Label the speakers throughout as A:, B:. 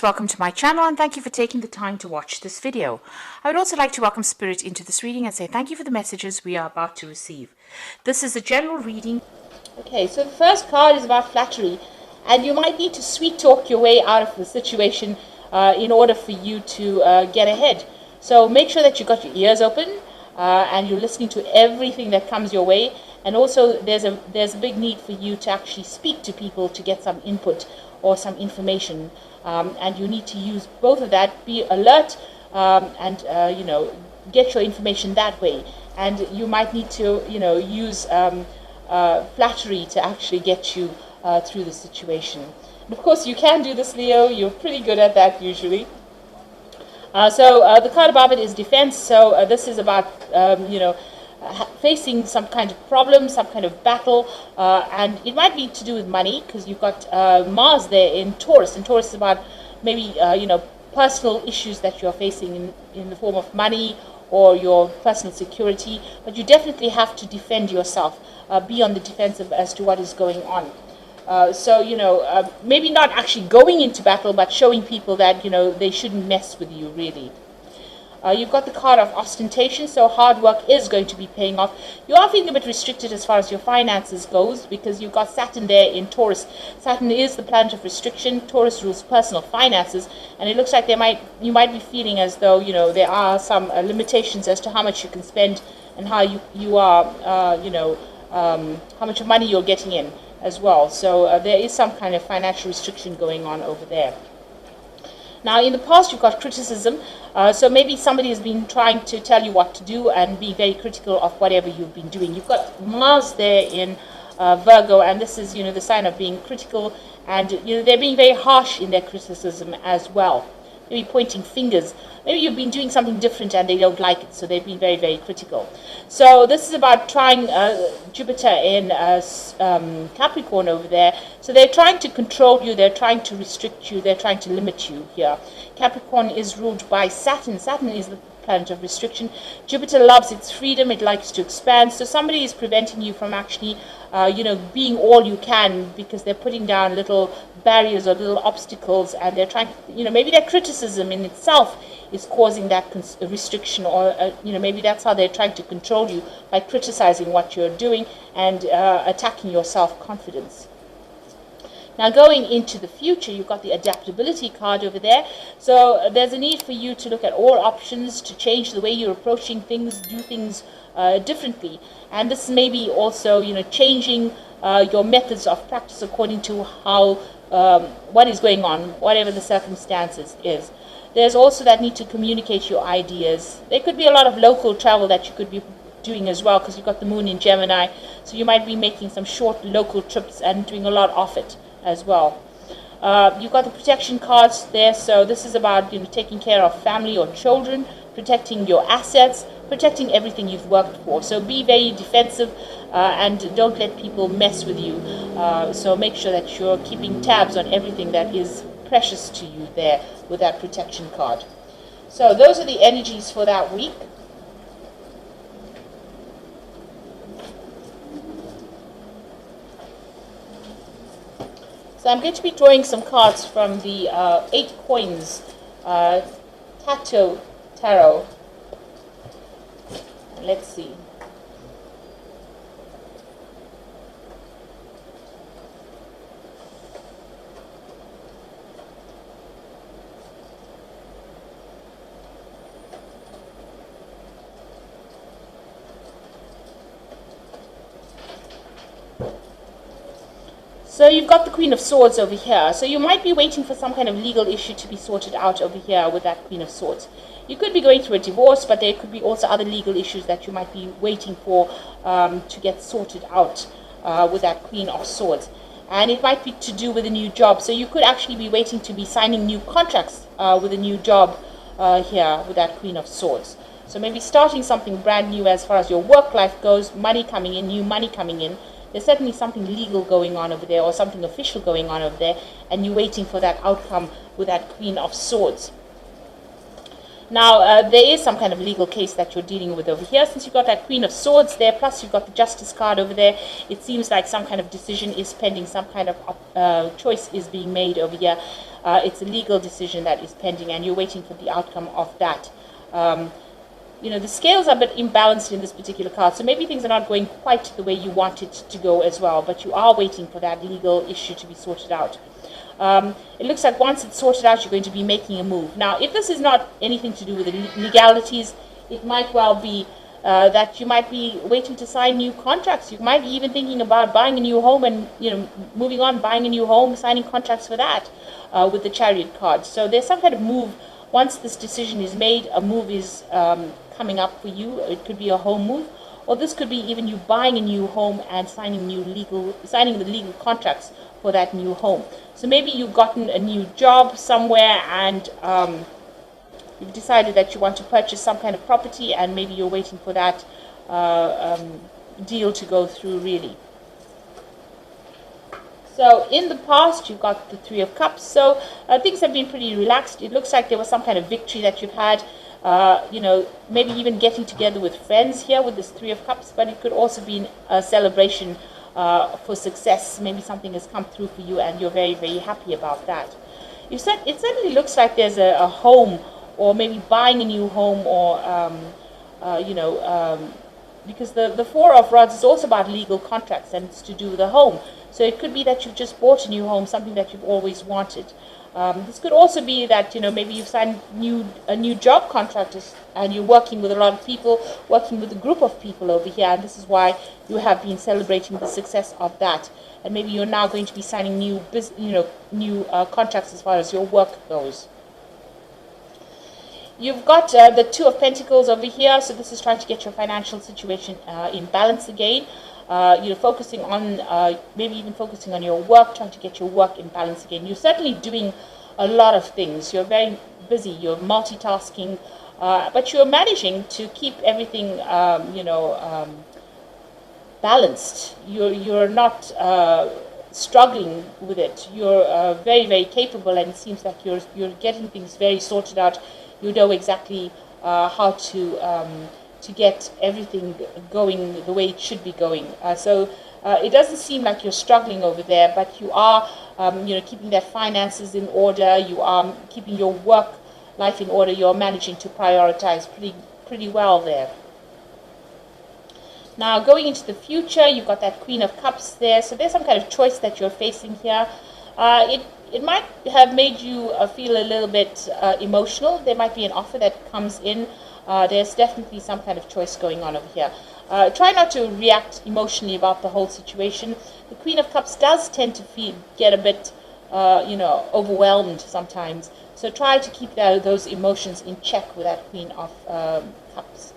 A: welcome to my channel and thank you for taking the time to watch this video. I would also like to welcome Spirit into this reading and say thank you for the messages we are about to receive. This is a general reading. Okay, so the first card is about flattery, and you might need to sweet talk your way out of the situation in order for you to get ahead. So make sure that you've got your ears open and you're listening to everything that comes your way. And also there's a big need for you to actually speak to people to get some input or some information. And you need to use both of that, be alert and get your information that way. And you might need to use flattery to actually get you through the situation. And of course you can do this, Leo. You're pretty good at that usually. So the card above it is defense. So this is about facing some kind of problem, some kind of battle, and it might be to do with money, because you've got Mars there in Taurus, and Taurus is about maybe personal issues that you're facing in the form of money or your personal security. But you definitely have to defend yourself, be on the defensive as to what is going on. Maybe not actually going into battle, but showing people that they shouldn't mess with you, really. You've got the card of ostentation, so hard work is going to be paying off. You are feeling a bit restricted as far as your finances goes, because you've got Saturn there in Taurus. Saturn is the planet of restriction. Taurus rules personal finances, and it looks like you might be feeling as though there are some limitations as to how much you can spend and how you are how much money you're getting in as well. So there is some kind of financial restriction going on over there. Now, in the past, you've got criticism. So maybe somebody has been trying to tell you what to do and be very critical of whatever you've been doing. You've got Mars there in Virgo, and this is, the sign of being critical. And, they're being very harsh in their criticism as well. Maybe pointing fingers. Maybe you've been doing something different and they don't like it, so they've been very, very critical. So this is about trying Jupiter in Capricorn over there. So they're trying to control you, they're trying to restrict you, they're trying to limit you here. Capricorn is ruled by Saturn. Saturn is the planet of restriction. Jupiter loves its freedom, it likes to expand. So somebody is preventing you from actually being all you can, because they're putting down little barriers or little obstacles, and they're trying maybe their criticism in itself is causing that restriction, or maybe that's how they're trying to control you, by criticizing what you're doing and attacking your self-confidence. Now, going into the future, you've got the adaptability card over there. So there's a need for you to look at all options, to change the way you're approaching things, do things differently. And this may be also, changing your methods of practice according to how what is going on, whatever the circumstances is. There's also that need to communicate your ideas. There could be a lot of local travel that you could be doing as well, because you've got the moon in Gemini. So you might be making some short local trips and doing a lot of it as well. You've got the protection cards there. So this is about taking care of family or children, protecting your assets, protecting everything you've worked for. So be very defensive and don't let people mess with you. So make sure that you're keeping tabs on everything that is precious to you there with that protection card. So those are the energies for that week. So I'm going to be drawing some cards from the 8 Coins Tarot. Let's see. So you've got the Queen of Swords over here. So you might be waiting for some kind of legal issue to be sorted out over here with that Queen of Swords. You could be going through a divorce, but there could be also other legal issues that you might be waiting for to get sorted out with that Queen of Swords. And it might be to do with a new job. So you could actually be waiting to be signing new contracts with a new job here with that Queen of Swords. So maybe starting something brand new as far as your work life goes, money coming in, new money coming in. There's certainly something legal going on over there, or something official going on over there, and you're waiting for that outcome with that Queen of Swords. Now, there is some kind of legal case that you're dealing with over here. Since you've got that Queen of Swords there, plus you've got the Justice card over there, it seems like some kind of decision is pending, some kind of choice is being made over here. It's a legal decision that is pending, and you're waiting for the outcome of that. You know, the scales are a bit imbalanced in this particular card, so maybe things are not going quite the way you want it to go as well, but you are waiting for that legal issue to be sorted out. It looks like once it's sorted out, you're going to be making a move. Now, if this is not anything to do with the legalities, it might well be that you might be waiting to sign new contracts. You might be even thinking about buying a new home and, you know, moving on, buying a new home, signing contracts for that with the Chariot card. So there's some kind of move. Once this decision is made, a move is coming up for you. It could be a home move, or this could be even you buying a new home and signing the legal contracts for that new home. So maybe you've gotten a new job somewhere, and you've decided that you want to purchase some kind of property, and maybe you're waiting for that deal to go through, really. So in the past, you've got the Three of Cups. So things have been pretty relaxed. It looks like there was some kind of victory that you've had. You know, maybe even getting together with friends here with this Three of Cups, but it could also be a celebration for success. Maybe something has come through for you and you're very, very happy about that. It certainly looks like there's a home, or maybe buying a new home, or, you know, because the Four of Rods is also about legal contracts, and it's to do with a home. So it could be that you've just bought a new home, something that you've always wanted. This could also be that, you know, maybe you've signed a new job contract, and you're working with a lot of people, working with a group of people over here, and this is why you have been celebrating the success of that. And maybe you're now going to be signing new contracts as far as your work goes. You've got the Two of Pentacles over here, so this is trying to get your financial situation in balance again. You're focusing on, maybe even focusing on your work, trying to get your work in balance again. You're certainly doing a lot of things. You're very busy. You're multitasking, but you're managing to keep everything, balanced. You're not struggling with it. You're very, very capable, and it seems like you're getting things very sorted out. You know exactly how to get everything going the way it should be going. So it doesn't seem like you're struggling over there, but you are, keeping that finances in order. You are keeping your work life in order. You're managing to prioritize pretty well there. Now, going into the future, you've got that Queen of Cups there. So there's some kind of choice that you're facing here. It might have made you feel a little bit emotional. There might be an offer that comes in. There's definitely some kind of choice going on over here. Try not to react emotionally about the whole situation. The Queen of Cups does tend to get a bit, overwhelmed sometimes. So try to keep those emotions in check with that Queen of Cups.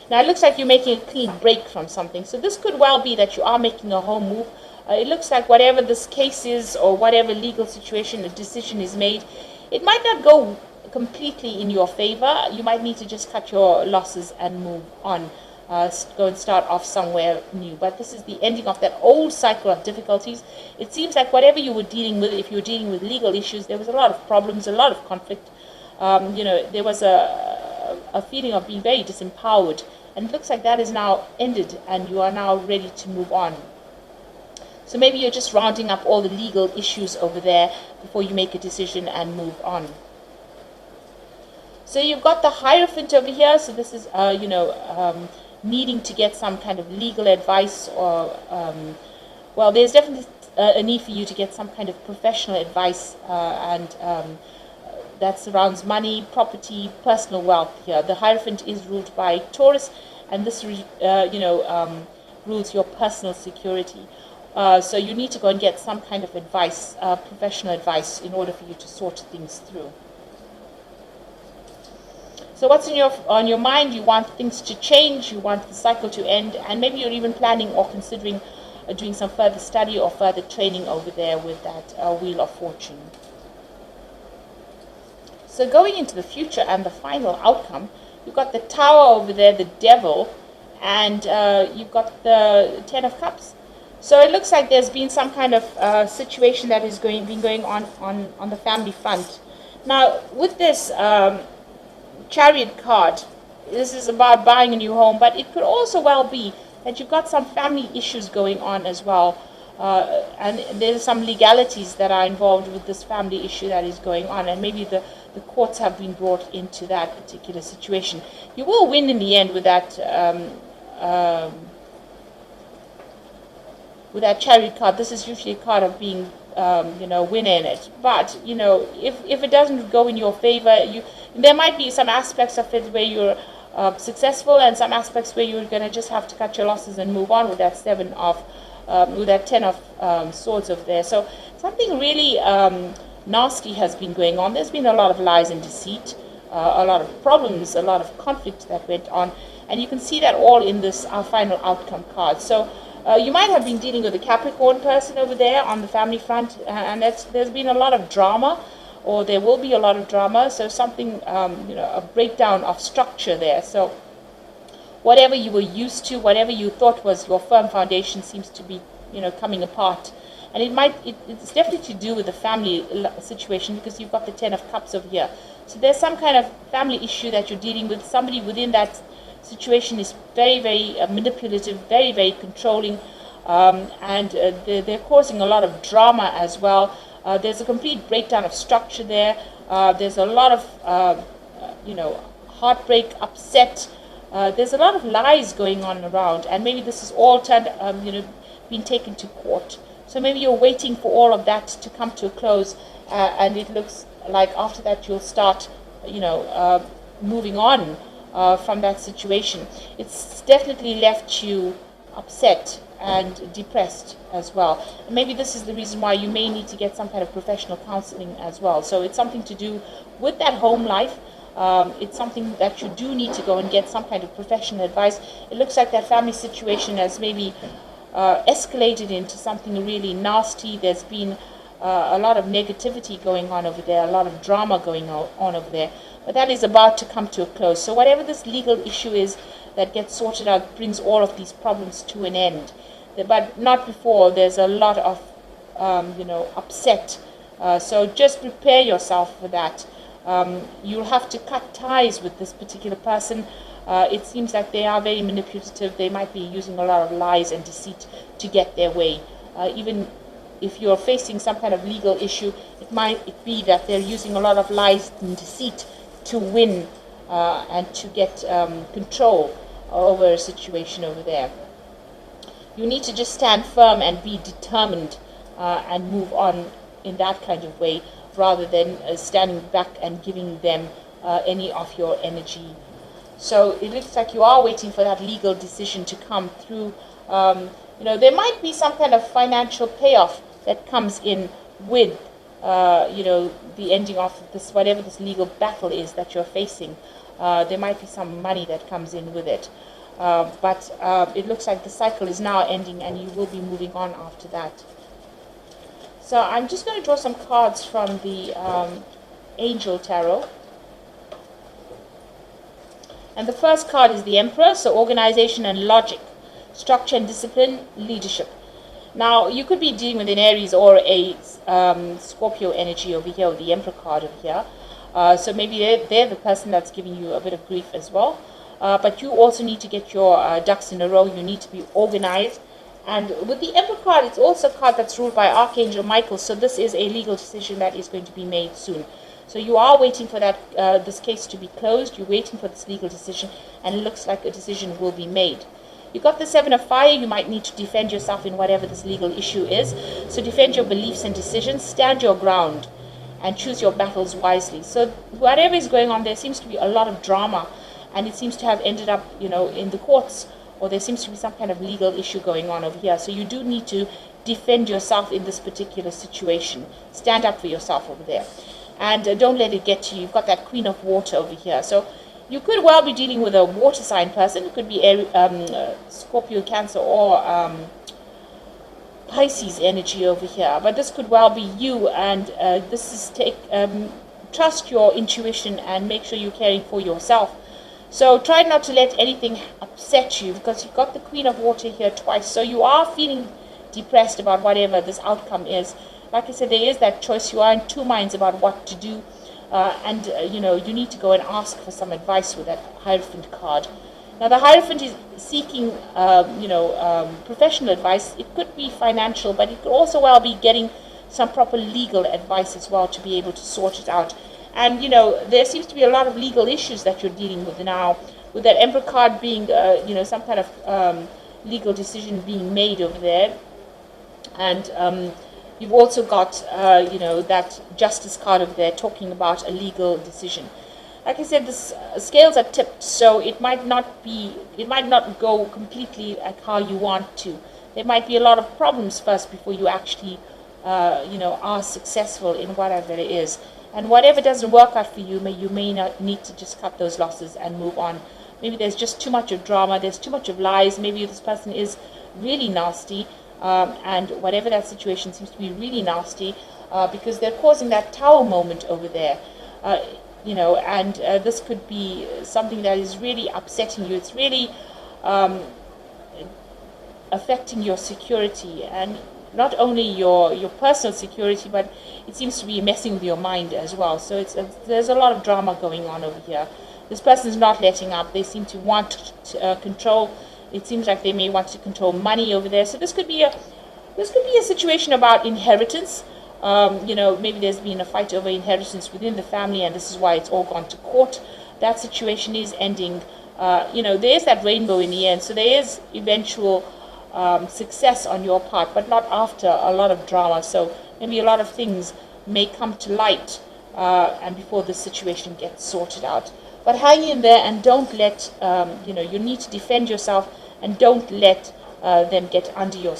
A: Now, it looks like you're making a clean break from something. So this could well be that you are making a home move. It looks like whatever this case is, or whatever legal situation, a decision is made, it might not go completely in your favor. You might need to just cut your losses and move on. Go and start off somewhere new. But this is the ending of that old cycle of difficulties. It seems like whatever you were dealing with, if you were dealing with legal issues, there was a lot of problems, a lot of conflict. There was a feeling of being very disempowered. And it looks like that is now ended, and you are now ready to move on. So maybe you're just rounding up all the legal issues over there before you make a decision and move on. So you've got the Hierophant over here. So this is, needing to get some kind of legal advice, or, there's definitely a need for you to get some kind of professional advice, and that surrounds money, property, personal wealth here. The Hierophant is ruled by Taurus, and this, rules your personal security. So you need to go and get some kind of advice, professional advice, in order for you to sort things through. So what's on your mind? You want things to change, you want the cycle to end, and maybe you're even planning or considering doing some further study or further training over there with that Wheel of Fortune. So going into the future and the final outcome, you've got the Tower over there, the Devil, and you've got the Ten of Cups. So it looks like there's been some kind of situation that is been going on the family front. Now, with this, Chariot card. This is about buying a new home, but it could also well be that you've got some family issues going on as well. And there's some legalities that are involved with this family issue that is going on, and maybe the courts have been brought into that particular situation. You will win in the end with that Chariot card. This is usually a card of being win in it. But if it doesn't go in your favor, there might be some aspects of it where you're successful, and some aspects where you're going to just have to cut your losses and move on with that with that 10 of swords over there. So something really nasty has been going on. There's been a lot of lies and deceit, a lot of problems, a lot of conflict that went on, and you can see that all in this final outcome card. So you might have been dealing with a Capricorn person over there on the family front, and there's been a lot of drama, or there will be a lot of drama. So something, a breakdown of structure there. So whatever you were used to, whatever you thought was your firm foundation, seems to be, coming apart. And it's definitely to do with the family situation, because you've got the 10 of Cups over here. So there's some kind of family issue that you're dealing with. Somebody within that situation is very, very manipulative, very, very controlling, and they're causing a lot of drama as well. There's a complete breakdown of structure there. There's a lot of, heartbreak, upset. There's a lot of lies going on around, and maybe this is all being taken to court. So maybe you're waiting for all of that to come to a close, and it looks like after that you'll start, moving on from that situation. It's definitely left you upset and depressed as well. And maybe this is the reason why you may need to get some kind of professional counseling as well. So it's something to do with that home life. It's something that you do need to go and get some kind of professional advice. It looks like that family situation has maybe escalated into something really nasty. There's been a lot of negativity going on over there, a lot of drama going on over there. But that is about to come to a close. So whatever this legal issue is that gets sorted out brings all of these problems to an end. But not before there's a lot of, upset. So just prepare yourself for that. You'll have to cut ties with this particular person. It seems like they are very manipulative. They might be using a lot of lies and deceit to get their way. Even if you're facing some kind of legal issue, it might be that they're using a lot of lies and deceit to win and to get control over a situation over there. You need to just stand firm and be determined and move on in that kind of way, rather than standing back and giving them any of your energy. So it looks like you are waiting for that legal decision to come through. There might be some kind of financial payoff that comes in with, the ending of this, whatever this legal battle is that you're facing. There might be some money that comes in with it. But it looks like the cycle is now ending, and you will be moving on after that. So I'm just going to draw some cards from the Angel Tarot. And the first card is the Emperor, so organization and logic, structure and discipline, leadership. Now, you could be dealing with an Aries or a Scorpio energy over here, with the Emperor card over here. So maybe they're the person that's giving you a bit of grief as well. But you also need to get your ducks in a row. You need to be organized. And with the Emperor card, it's also a card that's ruled by Archangel Michael. So this is a legal decision that is going to be made soon. So you are waiting for that this case to be closed. You're waiting for this legal decision, and it looks like a decision will be made. You got the Seven of Fire. You might need to defend yourself in whatever this legal issue is. So defend your beliefs and decisions. Stand your ground and choose your battles wisely. So whatever is going on, there seems to be a lot of drama, and it seems to have ended up, in the courts, or there seems to be some kind of legal issue going on over here. So you do need to defend yourself in this particular situation. Stand up for yourself over there. And don't let it get to you. You've got that Queen of Water over here. So you could well be dealing with a water sign person. It could be Scorpio, Cancer, or Pisces energy over here. But this could well be you. And this is trust your intuition and make sure you're caring for yourself. So try not to let anything upset you, because you've got the Queen of Water here twice. So you are feeling depressed about whatever this outcome is. Like I said, there is that choice. You are in two minds about what to do. you need to go and ask for some advice with that Hierophant card. Now, the Hierophant is seeking, professional advice. It could be financial, but it could also well be getting some proper legal advice as well to be able to sort it out. And, there seems to be a lot of legal issues that you're dealing with now, with that Emperor card being, some kind of legal decision being made over there. And you've also got, that Justice card over there talking about a legal decision. Like I said, the scales are tipped, so it might not go completely like how you want to. There might be a lot of problems first before you actually, are successful in whatever it is. And whatever doesn't work out for you, you may not need to just cut those losses and move on. Maybe there's just too much of drama, there's too much of lies, maybe this person is really nasty, and whatever that situation seems to be really nasty, because they're causing that tower moment over there. And this could be something that is really upsetting you. It's really affecting your security, and not only your personal security, but it seems to be messing with your mind as well. So there's a lot of drama going on over here. This person is not letting up. They seem to want control. It seems like they may want to control money over there. So this could be a situation about inheritance. Maybe there's been a fight over inheritance within the family, and this is why it's all gone to court. That situation is ending. There is that rainbow in the end, so there is eventual success on your part, but not after a lot of drama. So maybe a lot of things may come to light, and before the situation gets sorted out. But hang in there and don't let, you need to defend yourself, and don't let them get under your